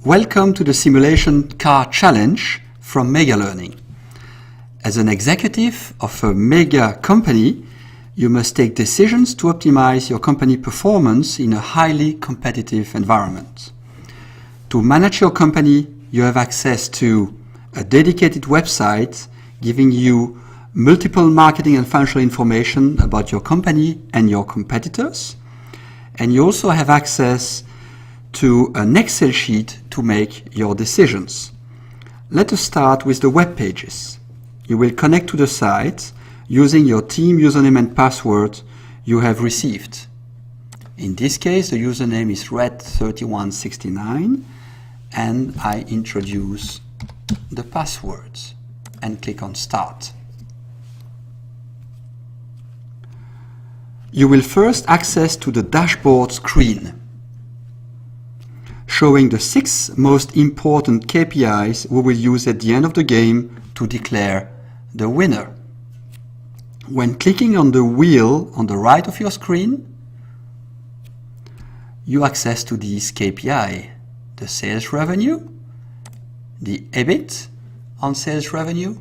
Welcome to the Simulation Car Challenge from Mega Learning. As an executive of a mega company, you must take decisions to optimize your company performance in a highly competitive environment. To manage your company, you have access to a dedicated website giving you multiple marketing and financial information about your company and your competitors. And you also have access to an Excel sheet to make your decisions. Let us start with the web pages. You will connect to the site using your team username and password you have received. In this case, the username is red3169 and I introduce the password and click on Start. You will first access to the dashboard screen, showing the 6 most important KPIs we will use at the end of the game to declare the winner. When clicking on the wheel on the right of your screen, you access to these KPI, the sales revenue, the EBIT on sales revenue,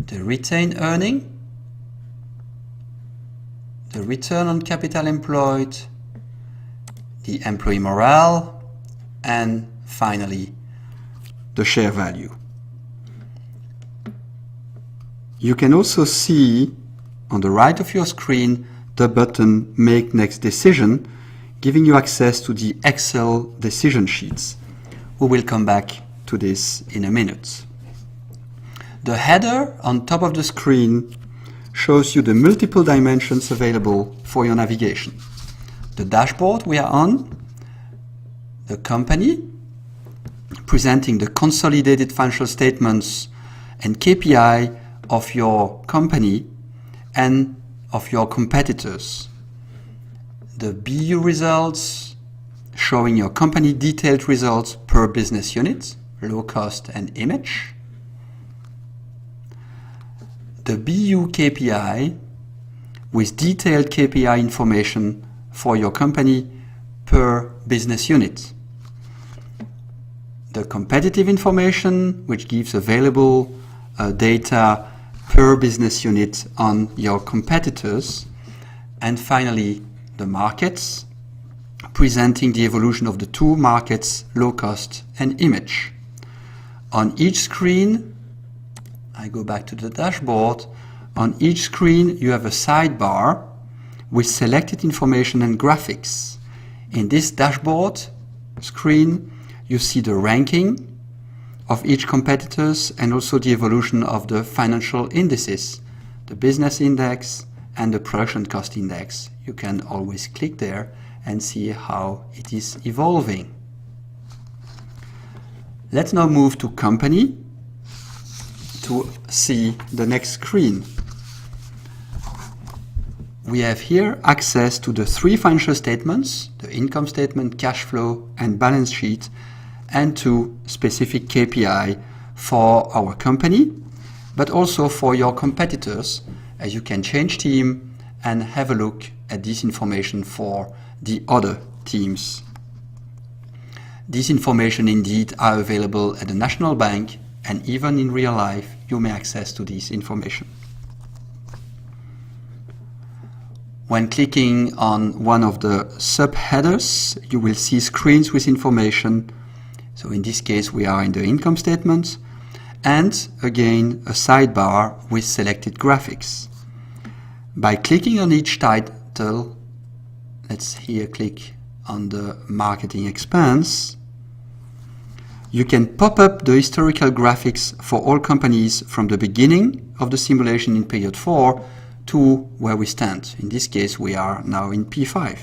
the retained earning, the return on capital employed, the employee morale, and finally, the share value. You can also see on the right of your screen the button Make Next Decision, giving you access to the Excel decision sheets. We will come back to this in a minute. The header on top of the screen shows you the multiple dimensions available for your navigation. The dashboard we are on, the company, presenting the consolidated financial statements and KPI of your company and of your competitors. The BU results, showing your company detailed results per business unit, low cost and image. The BU KPI with detailed KPI information for your company per business unit. The competitive information, which gives available data per business unit on your competitors. And finally, the markets, presenting the evolution of the 2 markets, low cost and image. On each screen, I go back to the dashboard, on each screen you have a sidebar with selected information and graphics. In this dashboard screen, you see the ranking of each competitors and also the evolution of the financial indices, the business index and the production cost index. You can always click there and see how it is evolving. Let's now move to company to see the next screen. We have here access to the 3 financial statements, the income statement, cash flow and balance sheet, and to specific KPI for our company, but also for your competitors, as you can change team and have a look at this information for the other teams. These information indeed are available at the National Bank, and even in real life you may access to this information. When clicking on one of the subheaders, you will see screens with information. So in this case, we are in the income statement, and again, a sidebar with selected graphics. By clicking on each title, let's here click on the marketing expense, you can pop up the historical graphics for all companies from the beginning of the simulation in period 4 to where we stand. In this case, we are now in P5.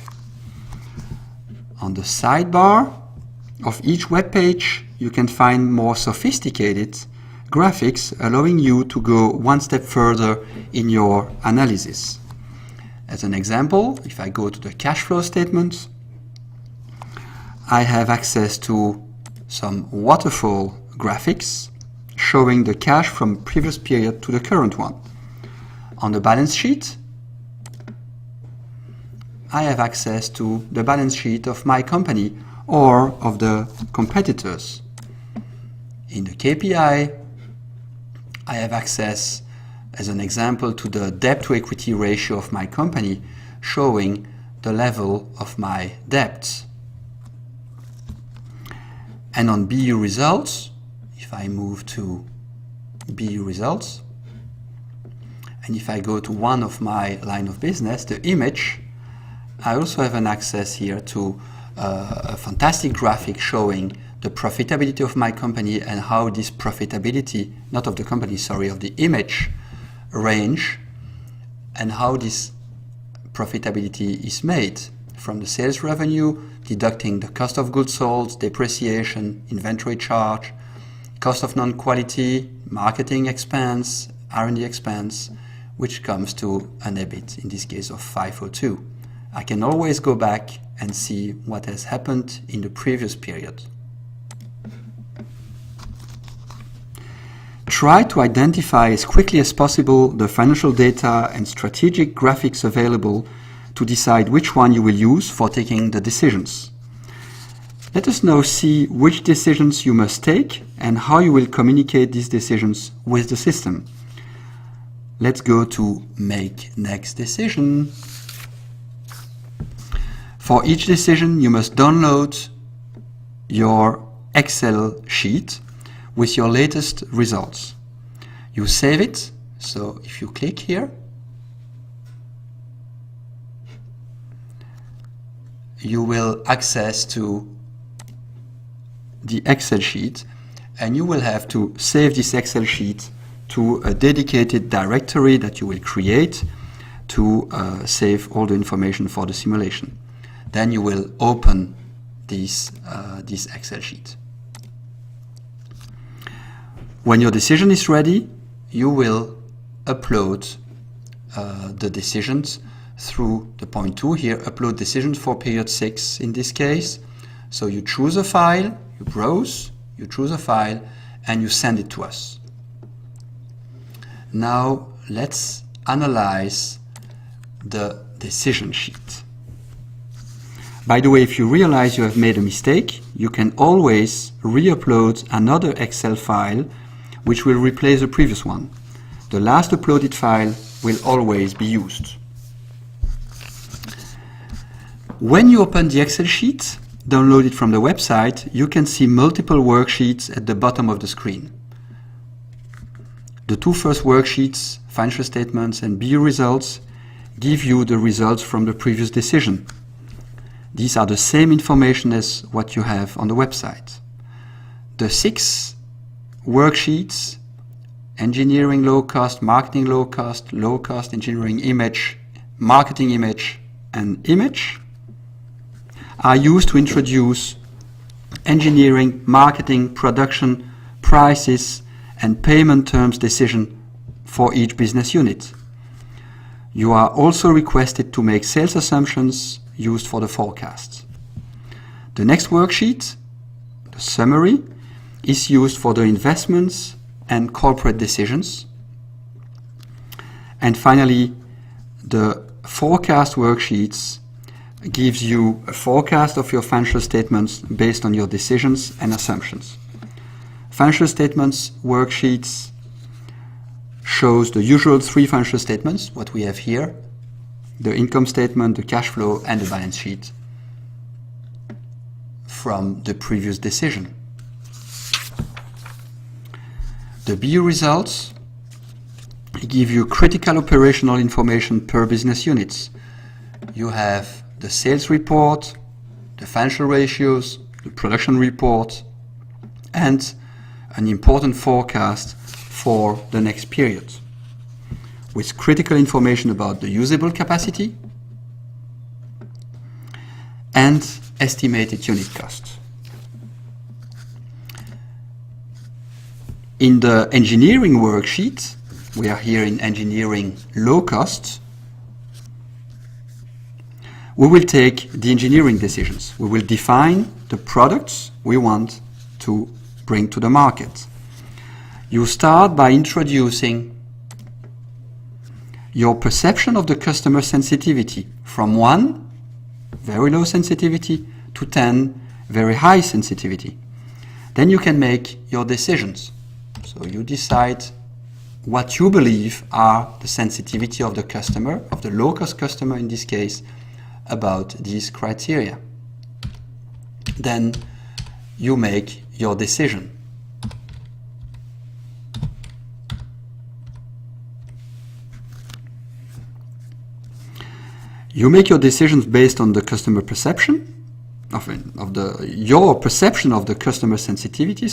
On the sidebar of each web page, you can find more sophisticated graphics, allowing you to go one step further in your analysis. As an example, if I go to the cash flow statement, I have access to some waterfall graphics showing the cash from previous period to the current one. On the balance sheet, I have access to the balance sheet of my company or of the competitors. In the KPI, I have access, as an example, to the debt to equity ratio of my company, showing the level of my debt. And on BU results, if I move to BU results, and if I go to one of my line of business, the image, I also have an access here to a fantastic graphic showing the profitability of my company and how this profitability, not of the company, sorry, of the image range, and how this profitability is made from the sales revenue, deducting the cost of goods sold, depreciation, inventory charge, cost of non-quality, marketing expense, R&D expense, which comes to an EBIT, in this case of 502. I can always go back and see what has happened in the previous period. Try to identify as quickly as possible the financial data and strategic graphics available to decide which one you will use for taking the decisions. Let us now see which decisions you must take and how you will communicate these decisions with the system. Let's go to Make Next Decision. For each decision, you must download your Excel sheet with your latest results. You save it, so if you click here, you will access to the Excel sheet, and you will have to save this Excel sheet to a dedicated directory that you will create to save all the information for the simulation. Then you will open this Excel sheet. When your decision is ready, you will upload the decisions through the point 2 here, upload decisions for period 6 in this case. So you choose a file, you browse, you choose a file, and you send it to us. Now let's analyze the decision sheet. By the way, if you realize you have made a mistake, you can always re-upload another Excel file which will replace the previous one. The last uploaded file will always be used. When you open the Excel sheet, downloaded from the website, you can see multiple worksheets at the bottom of the screen. The two first worksheets, financial statements and BU results, give you the results from the previous decision. These are the same information as what you have on the website. The 6 worksheets, engineering low cost, marketing low cost, engineering image, marketing image, and image, are used to introduce engineering, marketing, production, prices, and payment terms decision for each business unit. You are also requested to make sales assumptions used for the forecasts. The next worksheet, the summary, is used for the investments and corporate decisions. And finally, the forecast worksheets gives you a forecast of your financial statements based on your decisions and assumptions. Financial statements worksheets shows the usual 3 financial statements, what we have here, the income statement, the cash flow, and the balance sheet from the previous decision. The BU results give you critical operational information per business units. You have the sales report, the financial ratios, the production report, and an important forecast for the next period, with critical information about the usable capacity and estimated unit cost. In the engineering worksheet, we are here in engineering low cost, we will take the engineering decisions. We will define the products we want to bring to the market. You start by introducing your perception of the customer sensitivity from 1, very low sensitivity, to 10, very high sensitivity. Then you can make your decisions. So you decide what you believe are the sensitivity of the customer, of the low-cost customer in this case, about these criteria. Then you make your decision. You make your decisions based on the customer perception, your perception of the customer sensitivity,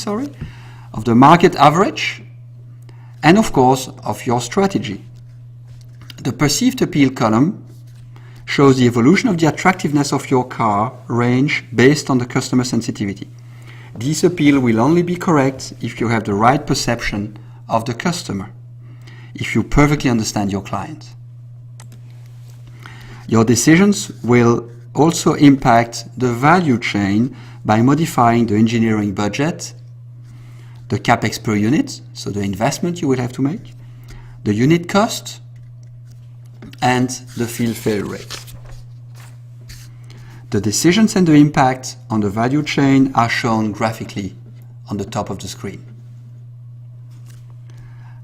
of the market average, and of course of your strategy. The perceived appeal column shows the evolution of the attractiveness of your car range based on the customer sensitivity. This appeal will only be correct if you have the right perception of the customer, if you perfectly understand your client. Your decisions will also impact the value chain by modifying the engineering budget, the capex per unit, so the investment you will have to make, the unit cost, and the field failure rate. The decisions and the impact on the value chain are shown graphically on the top of the screen.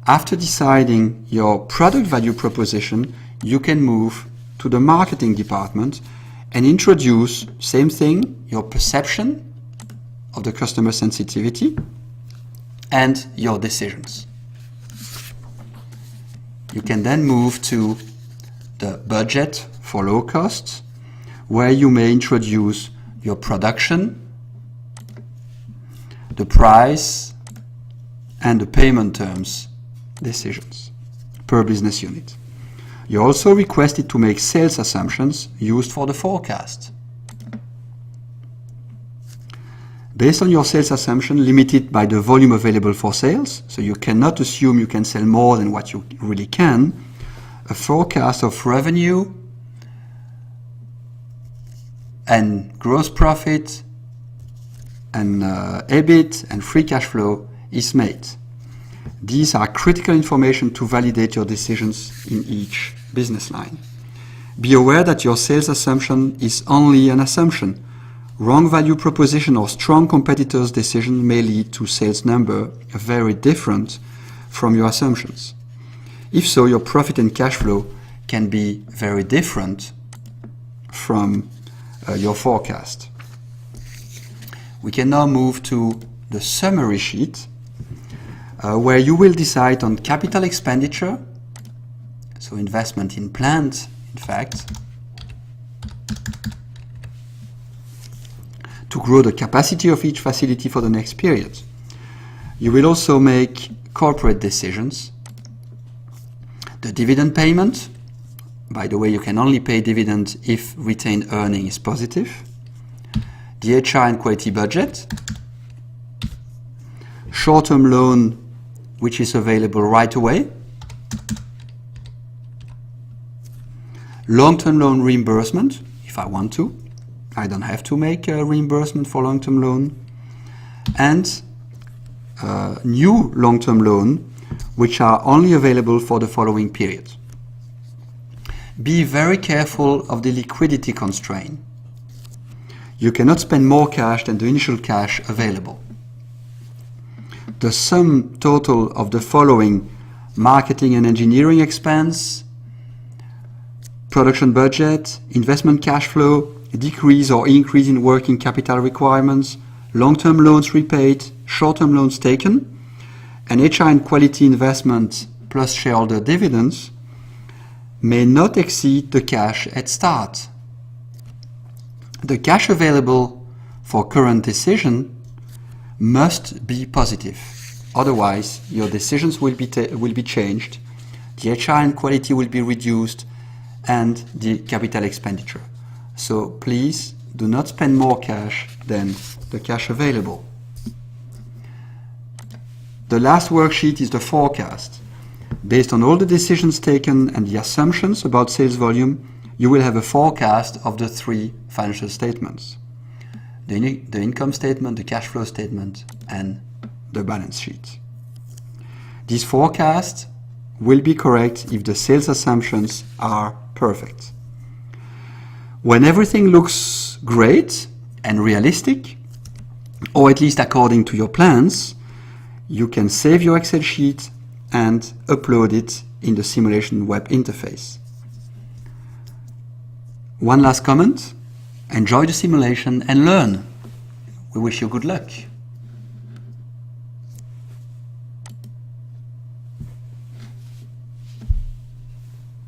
After deciding your product value proposition, you can move to the marketing department and introduce, same thing, your perception of the customer sensitivity and your decisions. You can then move to the budget for low cost, where you may introduce your production, the price, and the payment terms decisions per business unit. You're also requested to make sales assumptions used for the forecast. Based on your sales assumption limited by the volume available for sales, so you cannot assume you can sell more than what you really can, a forecast of revenue and gross profit and EBIT and free cash flow is made. These are critical information to validate your decisions in each business line. Be aware that your sales assumption is only an assumption. Wrong value proposition or strong competitors' decision may lead to sales number very different from your assumptions. If so, your profit and cash flow can be very different from your forecast. We can now move to the summary sheet, where you will decide on capital expenditure, so investment in plant, in fact, to grow the capacity of each facility for the next period. You will also make corporate decisions. The dividend payment, by the way, you can only pay dividend if retained earning is positive. The HR and quality budget, short-term loan which is available right away, long-term loan reimbursement, if I want to. I don't have to make a reimbursement for long-term loan, and new long-term loan which are only available for the following period. Be very careful of the liquidity constraint. You cannot spend more cash than the initial cash available. The sum total of the following marketing and engineering expense, production budget, investment cash flow, decrease or increase in working capital requirements, long-term loans repaid, short-term loans taken, and HR and quality investment plus shareholder dividends may not exceed the cash at start. The cash available for current decision must be positive. Otherwise, your decisions will be changed, the HR and quality will be reduced, and the capital expenditure. So please do not spend more cash than the cash available. The last worksheet is the forecast. Based on all the decisions taken and the assumptions about sales volume, you will have a forecast of the three financial statements: the income statement, the cash flow statement, and the balance sheet. This forecast will be correct if the sales assumptions are perfect. When everything looks great and realistic, or at least according to your plans, you can save your Excel sheet and upload it in the simulation web interface. One last comment: enjoy the simulation and learn. We wish you good luck.